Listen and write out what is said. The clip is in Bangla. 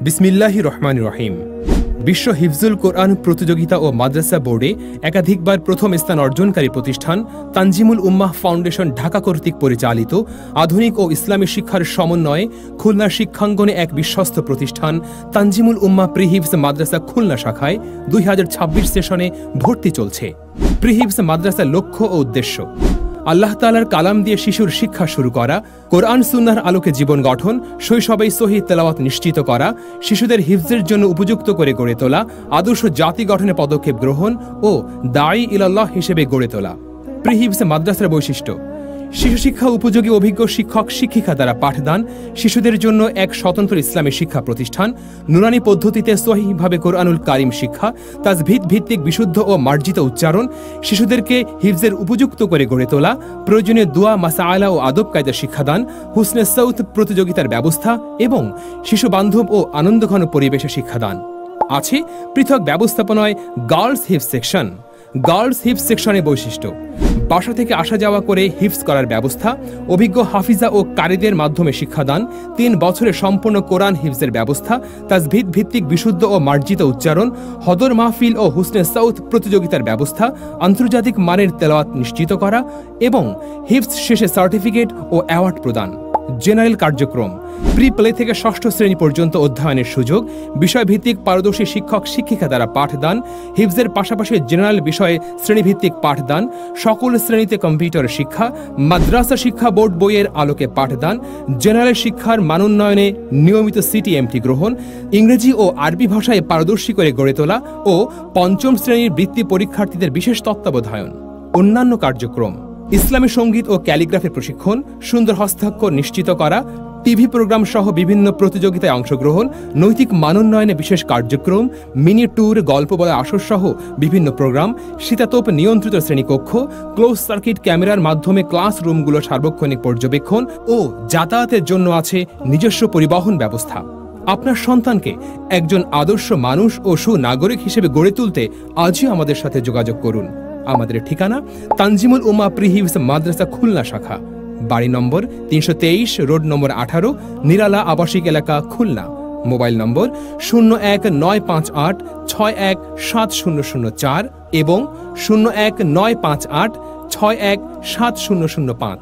বিসমিল্লাহির রহমানির রহিম। বিশ্ব হিফজুল কোরআন প্রতিযোগিতা ও মাদ্রাসা বোর্ডে একাধিকবার প্রথম স্থান অর্জনকারী প্রতিষ্ঠান তানজিমুল উম্মাহ ফাউন্ডেশন ঢাকা কর্তৃক পরিচালিত আধুনিক ও ইসলামী শিক্ষার সমন্বয়ে খুলনার শিক্ষাঙ্গনে এক বিশ্বস্ত প্রতিষ্ঠান তানজিমুল উম্মাহ প্রিহিফজ মাদ্রাসা খুলনা শাখায় 2026 সেশনে ভর্তি চলছে। প্রিহিফজ মাদ্রাসার লক্ষ্য ও উদ্দেশ্য: আল্লাহ তাআলার কালাম দিয়ে শিশুর শিক্ষা শুরু করা, কোরআন সুন্নাহর আলোকে জীবন গঠন, শৈশবেই সহিহ তেলাওয়াত নিশ্চিত করা, শিশুদের হিফজের জন্য উপযুক্ত করে গড়ে তোলা, আদর্শ জাতি গঠনে পদক্ষেপ গ্রহণ ও দাঈ ইলাল্লাহ হিসেবে গড়ে তোলা। প্রিহিফজ মাদ্রাসার বৈশিষ্ট্য: শিশু শিক্ষা উপযোগী অভিজ্ঞ শিক্ষক শিক্ষিকা দ্বারা পাঠদান, শিশুদের জন্য এক স্বতন্ত্র ইসলামী শিক্ষা প্রতিষ্ঠান, নুরানি পদ্ধতিতে সহিহভাবে কোরআনুল কারিম শিক্ষা, তাজভিদ ভিত্তিক বিশুদ্ধ ও মার্জিত উচ্চারণ, শিশুদেরকে হিফজের উপযুক্ত করে গড়ে তোলা, প্রয়োজনীয় দোয়া মাসআলা ও আদব কায়দা শিক্ষাদান, হুসনে সৌত প্রতিযোগিতার ব্যবস্থা এবং শিশু বান্ধব ও আনন্দঘন পরিবেশে শিক্ষাদান। আছে পৃথক ব্যবস্থাপনায় গার্লস হিফজ সেকশন। গার্লস হিফজ সেকশনের বৈশিষ্ট্য: বাসা থেকে আসা যাওয়া করে হিফজ করার ব্যবস্থা, অভিজ্ঞ হাফিজা ও কারিদের মাধ্যমে শিক্ষাদান, 3 বছরে সম্পূর্ণ কোরআন হিফজের ব্যবস্থা, তাজভিদ ভিত্তিক বিশুদ্ধ ও মার্জিত উচ্চারণ, হদর মাহফিল ও হুসনে সৌত প্রতিযোগিতার ব্যবস্থা, আন্তর্জাতিক মানের তেলাওয়াত নিশ্চিত করা এবং হিফজ শেষে সার্টিফিকেট ও অ্যাওয়ার্ড প্রদান। জেনারেল কার্যক্রম: প্রি প্লে থেকে 6ষ্ঠ শ্রেণী পর্যন্ত অধ্যয়নের সুযোগ, বিষয়ভিত্তিক পারদর্শী শিক্ষক শিক্ষিকা দ্বারা পাঠদান, হিফজের পাশাপাশি জেনারেল বিষয়ে শ্রেণীভিত্তিক পাঠদান, সকল শ্রেণীতে কম্পিউটার শিক্ষা, মাদ্রাসা শিক্ষা বোর্ড বইয়ের আলোকে পাঠদান, জেনারেল শিক্ষার মানোন্নয়নে নিয়মিত সিটিএমটি গ্রহণ, ইংরেজি ও আরবি ভাষায় পারদর্শী করে গড়ে তোলা ও 5ম শ্রেণীর বৃত্তি পরীক্ষার্থীদের বিশেষ তত্ত্বাবধায়ন। অন্যান্য কার্যক্রম: ইসলামী সঙ্গীত ও ক্যালিগ্রাফির প্রশিক্ষণ, সুন্দর হস্তাক্ষর নিশ্চিত করা, টিভি প্রোগ্রাম সহ বিভিন্ন প্রতিযোগিতায় অংশগ্রহণ, নৈতিক মানোন্নয়নে বিশেষ কার্যক্রম, মিনি ট্যুর, গল্প বলা আসর সহ বিভিন্ন প্রোগ্রাম, শীতাতপ নিয়ন্ত্রিত শ্রেণীকক্ষ, ক্লোজ সার্কিট ক্যামেরার মাধ্যমে ক্লাসরুমগুলো সার্বক্ষণিক পর্যবেক্ষণ ও যাতায়াতের জন্য আছে নিজস্ব পরিবহন ব্যবস্থা। আপনার সন্তানকে একজন আদর্শ মানুষ ও সুনাগরিক হিসেবে গড়ে তুলতে আজই আমাদের সাথে যোগাযোগ করুন। আমাদের ঠিকানা: তানজিমুল উম্মাহ প্রিহিফজ মাদ্রাসা খুলনা শাখা, বাড়ি নম্বর 323, রোড নম্বর 18, নিরালা আবাসিক এলাকা, খুলনা। মোবাইল নম্বর 01958617004 এবং 01958617005।